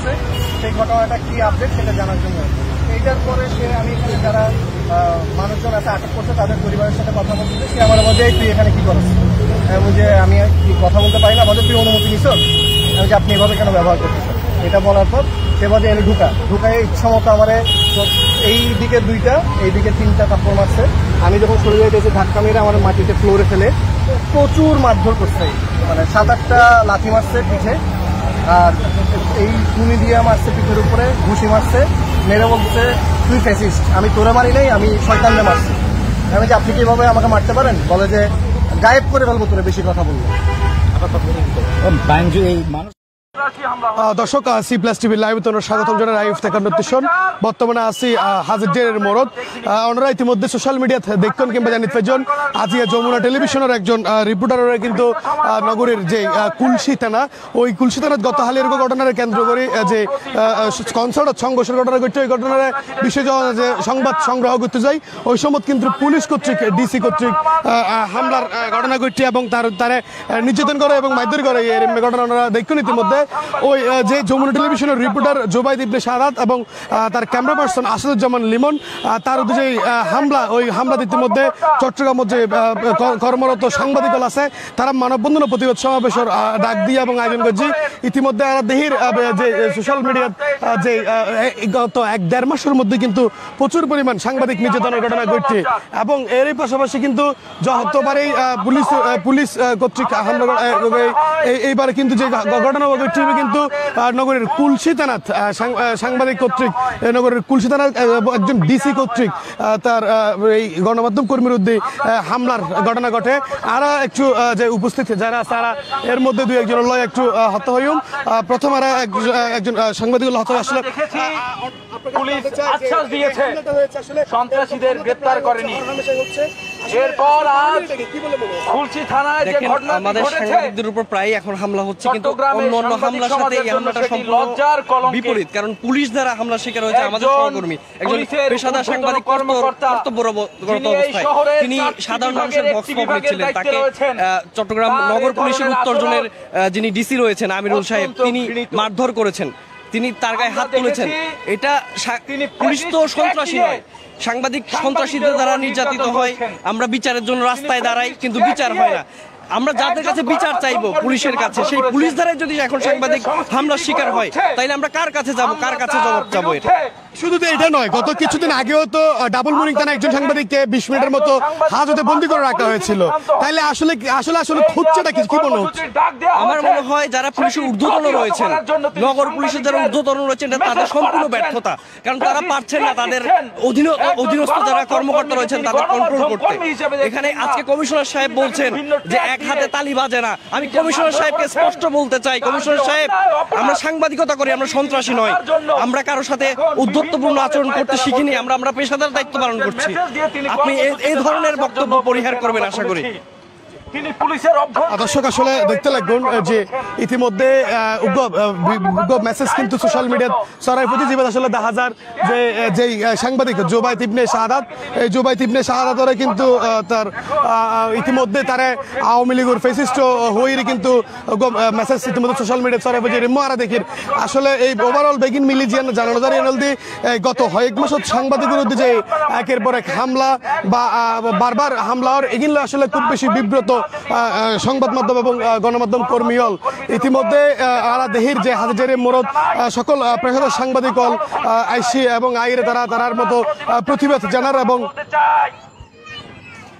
করছে, সেই ঘটনাটা কি আপডেট সেটা জানার জন্য। এইটার পরে আমি যারা মানুষজন আছে আটক করছে তাদের পরিবারের সাথে কথা বলতে, সে আমার মধ্যে তুই এখানে কি করছ, যে আমি কথা বলতে পারি না, আমাদের তুই অনুমতি নিছ, যে আপনি এভাবে কেন ব্যবহার করতেছেন। এটা বলার পর সে বলে এলে ঢুকায় ইচ্ছা মতো আমার এই দিকে 2টা এই দিকে 3টা কাপড় মারছে। আমি যখন সরে যাইতেছি ধাক্কা মেরে আমার মাটিতে ফ্লোরে ফেলে প্রচুর মারধর করছে, মানে 7-8টা লাথি মারছে পিঠে, আর এই তুনি দিয়ে মারছে পিঠের উপরে, ঘুষি মারছে, মেরে বলছে তুই ফ্যাসিস্ট, আমি তোরে মারি নাই, আমি শয়তানরে মারছি। আমি যে আপনি কিভাবে আমাকে মারতে পারেন, বলে যে গায়েব করে ফেলবো তোরে বেশি কথা বলবো। দর্শক C+ টিভি লাইভ তোমরা স্বাগতম জানাই। লাইভ থেকে নোটিশন বর্তমানে আছি হাজির মোড়ত। ওনারা ইতিমধ্যে সোশ্যাল মিডিয়াতে দেখুন কিংবা জানিত পেজন আজি যমুনা টেলিভিশনের একজন রিপোর্টারের কিন্তু নগরীর যে কুলসি থানা, ওই কুলসি থানার গত হালের ঘটনার কেন্দ্র করে যে কনসার্ট সংঘর্ষের ঘটনা ঘটছে, ওই ঘটনার বিষয়ে যে সংবাদ সংগ্রহ করতে যাই ওই সময় কিন্তু পুলিশ কর্তৃক ডিসি কর্তৃক হামলার ঘটনা ঘটছে এবং তারা নির্যাতন করে এবং মারধর করে। এই ঘটনা ওনারা দেখুন ইতিমধ্যে। ওই যে যমুনা টেলিভিশনের রিপোর্টার জোবাইদ ইবনে শাহাদাত এবং তার ক্যামেরা পার্সন আসাদুজ্জামান লিমন, তার যে হামলা, ওই হামলা ইতিমধ্যে চট্টগ্রামের যে কর্মরত সাংবাদিক আছে তারা মানববন্ধন ও প্রতিবাদ সমাবেশের ডাক দিয়ে এবং আয়োজন করছে। ইতিমধ্যে দেহির যে সোশ্যাল মিডিয়ার যে গত 1-1.5 মাসের মধ্যে কিন্তু প্রচুর পরিমাণ সাংবাদিক নির্যাতনের ঘটনা ঘটছে এবং এরই পাশাপাশি কিন্তু যতবারই পুলিশ কর্তৃক হামলা এইবার কিন্তু যে ঘটনা কিন্তু নগরের কুলসি থানাত সাংবাদিক কর্তৃক নগরের কুলসি থানার একজন ডিসি কর্তৃক তার এই গণমাধ্যম কর্মীর উদ্যোগে হামলার ঘটনা ঘটে। আর একটু যে উপস্থিত যারা তারা এর মধ্যে 2-1 লয় একটু হত হইম। প্রথম আর একজন সাংবাদিক হত আসলে পুলিশ আশ্বাস দিয়েছে সন্ত্রাসীদের গ্রেফতার করেনি। এরপর আজ কুলসি থানায় যে ঘটনা আমাদের সাংবাদিকদের উপর প্রায় এখন হামলা হচ্ছে, কিন্তু অন্য হামলার সাথে এই হামলাটা সম্পূর্ণ বিপরীত। কারণ পুলিশ দ্বারা হামলার শিকার হয়েছে আমাদের সহকর্মী, একজন পেশাদার সাংবাদিক কর্তব্যরত অবস্থায় তিনি সাধারণ মানুষের বক্স পকেট ছিলেন। তাকে চট্টগ্রাম নগর পুলিশের উত্তর জোনের যিনি ডিসি রয়েছেন আমিরুল সাহেব, তিনি মারধর করেছেন, তিনি তার গায়ে হাত তুলেছেন। এটা পুলিশ তো সন্ত্রাসী নয়, সাংবাদিক সন্ত্রাসীদের দ্বারা নির্যাতিত হয়। আমরা বিচারের জন্য রাস্তায় দাঁড়াই, কিন্তু বিচার হয় না। আমরা যাদের কাছে বিচার চাইবো পুলিশের কাছে, সেই পুলিশ দ্বারাই যদি এখন সাংবাদিক হামলার শিকার হয়, তাইলে আমরা কার কাছে যাব, কার কাছে জবাব চাবো? শুধু তো এটা নয়, গত কিছুদিন আগেও তো ডাবল মুনিং থানা একজন সাংবাদিককে 20 মিনিটের মতো হাজতে বন্দী করে রাখা হয়েছিল। তাইলে আসলে খুঁজছেটা কি মনে হচ্ছে? আমার মনে হয় যারা পুলিশের ঊর্ধ্বতন রয়েছেন, নগর পুলিশের যারা ঊর্ধ্বতন রয়েছেন, তাদের সম্পূর্ণ ব্যর্থতা। কারণ তারা পারছেন না তাদের অধীনস্থ যারা কর্মকর্তা রয়েছেন তাদের কন্ট্রোল করতে। এখানে আজকে কমিশনার সাহেব বলছেন যে এক হাতে তালি বাজে না। আমি কমিশনার সাহেবকে স্পষ্ট বলতে চাই, কমিশনার সাহেব, আমরা সাংবাদিকতা করি, আমরা সন্ত্রাসী নয়, আমরা কারোর সাথে উদ্ধত্তপূর্ণ আচরণ করতে শিখিনি, আমরা পেশাদার দায়িত্ব পালন করছি। আপনি এই ধরনের বক্তব্য পরিহার করবেন আশা করি। দর্শক আসলে দেখতে লাগবেন যে ইতিমধ্যে মেসেজ কিন্তু সোশ্যাল মিডিয়াত ছড়াই পড়ছে, যেভাবে আসলে দেখা যার যে সাংবাদিক জোবাইদ ইবনে শাহাদাত, এই জোবাইদ ইবনে শাহাদাতরে কিন্তু তার ইতিমধ্যে তারা আওয়ামী লীগের ফেসিস্ট হয়ে কিন্তু মেসেজ ইতিমধ্যে সোশ্যাল মিডিয়াত ছড়াই পড়ছে। রিমারা দেখির আসলে এই ওভারঅল বেগিন মিলিজিয়ান জানানো যায় এনলদি গত 1 মাসত সাংবাদিকের বিরুদ্ধে যে একের পর এক হামলা বা বারবার হামলার এগুলো আসলে খুব বেশি বিব্রত সংবাদ মাধ্যম এবং গণমাধ্যম কর্মী হল। ইতিমধ্যে আরা দেহির যে হাজির মোড়ত সকল পেশাদার সাংবাদিক হল আইসি এবং আইরে তারার মতো প্রতিবাদ জানার এবং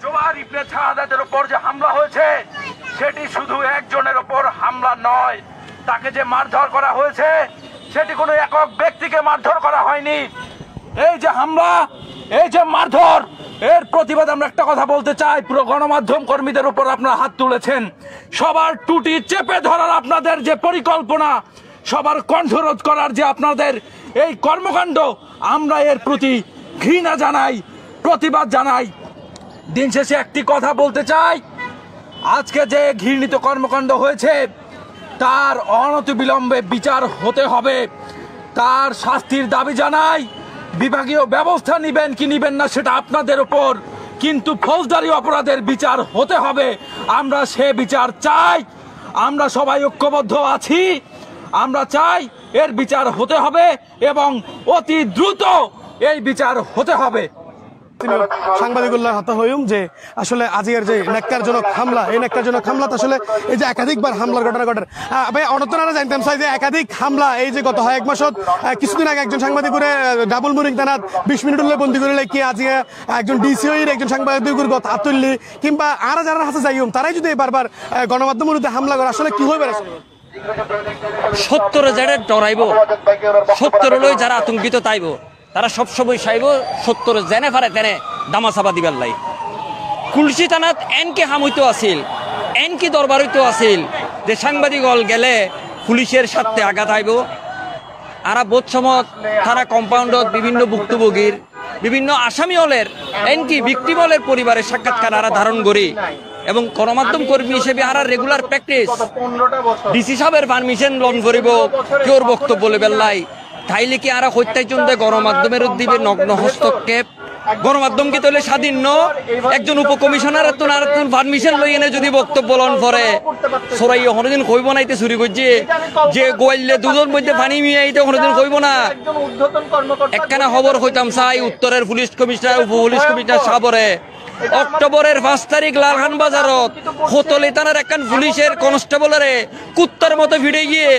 জোবাইদ ইবনে শাহাদাতের উপর যে হামলা হয়েছে সেটি শুধু একজনের উপর হামলা নয়, তাকে যে মারধর করা হয়েছে সেটি কোনো একক ব্যক্তিকে মারধর করা হয়নি। এই যে হামলা, এই যে মারধর, এর প্রতিবাদ আমরা একটা কথা বলতে চাই। পুরো গণমাধ্যম কর্মীদের উপর আপনারা হাত তুলেছেন, সবার টুটি চেপে ধরার আপনাদের যে পরিকল্পনা, সবার কণ্ঠরোধ করার যে আপনাদের এই কর্মকাণ্ড, আমরা এর প্রতি ঘৃণা জানাই, প্রতিবাদ জানাই। দিন শেষে একটি কথা বলতে চাই, আজকে যে ঘৃণিত কর্মকাণ্ড হয়েছে তার অনতিবিলম্বে বিচার হতে হবে, তার শাস্তির দাবি জানাই। বিভাগীয় ব্যবস্থা নিবেন কি নিবেন না সেটা আপনাদের উপর, কিন্তু ফৌজদারি অপরাধের বিচার হতে হবে। আমরা সে বিচার চাই। আমরা সবাই ঐক্যবদ্ধ আছি। আমরা চাই এর বিচার হতে হবে এবং অতি দ্রুত এই বিচার হতে হবে। সাংবাদিকুল্লাহ হতা হইম যে আসলে আজকের যে নেককারজনক হামলা, এই নেককারজনক হামলা আসলে এই যে একাধিকবার হামলার ঘটনা ঘটে। ভাই অনতনারা জানতাম চাই যে একাধিক হামলা এই যে গত এক মাসত কিছুদিন আগে একজন সাংবাদিক করে ডাবল মুরিং থানাত 20 মিনিট হলে বন্দি করে কি আজকে একজন ডিসিওর একজন সাংবাদিকের গত হাত তুললি কিংবা আর যারা হাতে যাইম তারাই যদি বারবার গণমাধ্যমের বিরুদ্ধে হামলা করে আসলে কি হইবে? সত্তর যারা ডরাইব, সত্তর লই যারা আতঙ্কিত তাইব, তারা সবসময় চাইব সত্তর জেনে পারে তেনে দামাচাপা দিবার লাই। কুলসি থানাত এনকে হামইতো আছিল, এনকি দরবার হইতো আছিল যে সাংবাদিক হল গেলে পুলিশের সাথে আঘাত আইব। আর বোধ সময় থানা কম্পাউন্ডত বিভিন্ন ভুক্তভোগীর বিভিন্ন আসামি হলের এনকি ভিকটিম হলের পরিবারের সাক্ষাৎকার আরা ধারণ করি এবং গণমাধ্যম কর্মী হিসেবে আর রেগুলার প্র্যাকটিস ডিসি সাহেবের পারমিশন লন করিব কেউর বক্তব্য লেবেল লাই। তাইলে কি আর হত্যাচন দেয় গণমাধ্যমের উদ্দীপে নগ্ন হস্তক্ষেপ? গণমাধ্যম কি তাহলে স্বাধীন ন? একজন উপকমিশনার পারমিশন লই এনে যদি বক্তব্য লন করে সরাই হনদিন কইব না এতে চুরি করছে যে গোয়াইলে দুজন মধ্যে পানি মিয়া এইটা হনদিন কইব না। একখানা খবর হইতাম চাই উত্তরের পুলিশ কমিশনার উপ পুলিশ কমিশনার সাবরে অক্টোবরের 5 তারিখ লালখান বাজারত হোতলি থানার একখান পুলিশের কনস্টেবলরে কুত্তার মতো ভিড়ে গিয়ে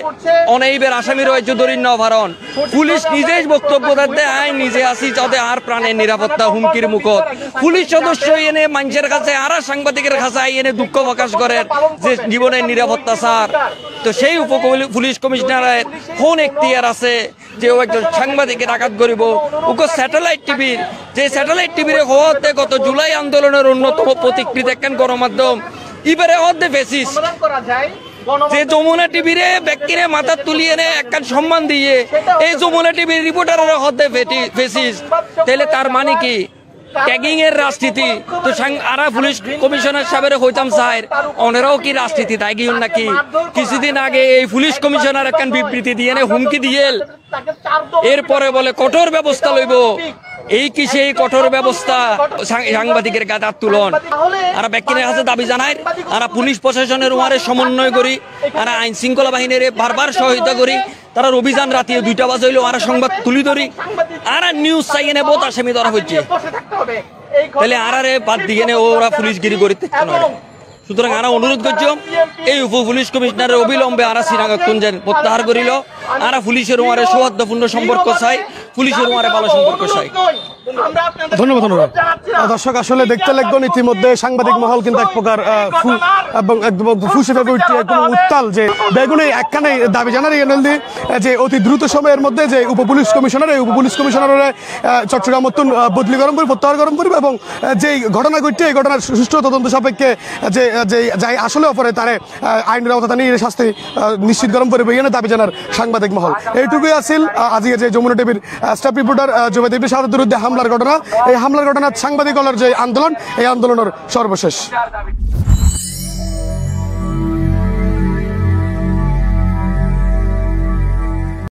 অনেকবার আসামি রয়েছে দরিন নভারণ। পুলিশ নিজেই বক্তব্য দিতে আই নিজে আসি যাতে আর প্রাণের নিরাপত্তা হুমকির মুখত। পুলিশ সদস্য এনে মানুষের কাছে আর সাংবাদিকের কাছে এনে দুঃখ প্রকাশ করেন যে জীবনের নিরাপত্তা স্যার। তো সেই উপ পুলিশ কমিশনারের কোন এখতিয়ার আছে যে ও একজন সাংবাদিকের আঘাত করিব? ওকে স্যাটেলাইট টিভির যে স্যাটেলাইট টিভির হওয়াতে গত জুলাই আন্দোলনের অন্যতম প্রতিকৃতি একখান গণমাধ্যম এবারে হতে ফেসিস যে যমুনা টিভিরে ব্যক্তিরে মাথা তুলিয়ে এনে একখান সম্মান দিয়ে এই যমুনা টিভির রিপোর্টারের হতে ফেসিস। তাহলে তার মানে কি ট্যাগিং এর রাজনীতি? তো আরা পুলিশ কমিশনার সাহেবের হইতাম স্যার ওনারাও কি রাজনীতি তাই গিয়ে নাকি? কিছুদিন আগে এই পুলিশ কমিশনার একখান বিবৃতি দিয়ে হুমকি দিয়ে এরপরে বলে কঠোর ব্যবস্থা লইব। এই কি সেই কঠোর ব্যবস্থা? সাংবাদিকের গাদার তুলন আর ব্যক্তির কাছে দাবি জানায় আর পুলিশ প্রশাসনের ওয়ারে সমন্বয় করি আর আইন শৃঙ্খলা বাহিনীর বারবার সহায়তা করি। তারা অভিযান রাতে 2টা বাজে হইলেও আর সংবাদ তুলি ধরি আর নিউজ চাই এনে বোধ আসামি ধরা হচ্ছে। তাহলে আরে বাদ দিয়ে ওরা পুলিশগিরি করিতে। সুতরাং আরা অনুরোধ করছি এই উপ পুলিশ কমিশনারের অবিলম্বে আরা শ্রীনগর প্রত্যাহার করিল। আরা পুলিশের ওয়ারে সৌহার্দ্যপূর্ণ সম্পর্ক চাই, পুলিশের ওয়ারে ভালো সম্পর্ক চাই। ধন্যবাদ ধন্যবাদ দর্শক। আসলে দেখতে লাগবেন ইতিমধ্যে সাংবাদিক মহল কিন্তু এক প্রকার ফুসে উঠছে একদম উত্তাল যে বেগুনে একখানে দাবি জানার যে অতি দ্রুত সময়ের মধ্যে যে উপ পুলিশ কমিশনার এই উপ পুলিশ কমিশনারের চট্টগ্রাম মতন বদলি গরম করি প্রত্যাহার গরম করিব এবং যে ঘটনা ঘটছে এই ঘটনার সুষ্ঠু তদন্ত সাপেক্ষে যে যাই আসলে অপরে তারে আইনের আওতা নিয়ে শাস্তি নিশ্চিত গরম করবে এনে দাবি জানার সাংবাদিক মহল। এইটুকুই আছিল আজকে যে যমুনা টিভির স্টাফ রিপোর্টার জুবাইর সাদাতের বিরুদ্ধে হামলার ঘটনা, এই হামলার ঘটনা সাংবাদিক হলের যে আন্দোলন এই আন্দোলনের সর্বশেষ।